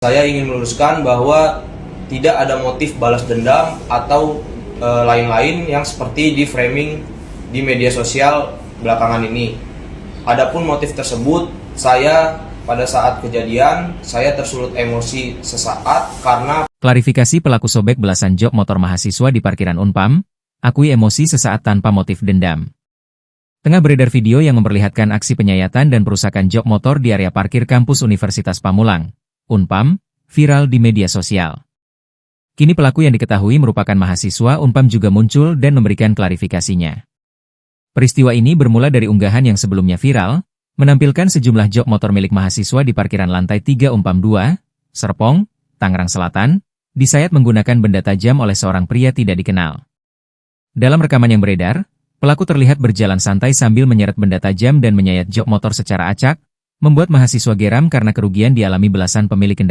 Saya ingin meluruskan bahwa tidak ada motif balas dendam atau lain-lain yang seperti di framing di media sosial belakangan ini. Adapun motif tersebut, saya pada saat kejadian, saya tersulut emosi sesaat karena Klarifikasi pelaku sobek belasan jok motor mahasiswa di parkiran Unpam, akui emosi sesaat tanpa motif dendam. Tengah beredar video yang memperlihatkan aksi penyayatan dan perusakan jok motor di area parkir kampus Universitas Pamulang, Unpam, viral di media sosial. Kini pelaku yang diketahui merupakan mahasiswa Unpam juga muncul dan memberikan klarifikasinya. Peristiwa ini bermula dari unggahan yang sebelumnya viral, menampilkan sejumlah jok motor milik mahasiswa di parkiran lantai 3 Unpam 2, Serpong, Tangerang Selatan, disayat menggunakan benda tajam oleh seorang pria tidak dikenal. Dalam rekaman yang beredar, pelaku terlihat berjalan santai sambil menyeret benda tajam dan menyayat jok motor secara acak, membuat mahasiswa geram karena kerugian dialami belasan pemilik kendaraan.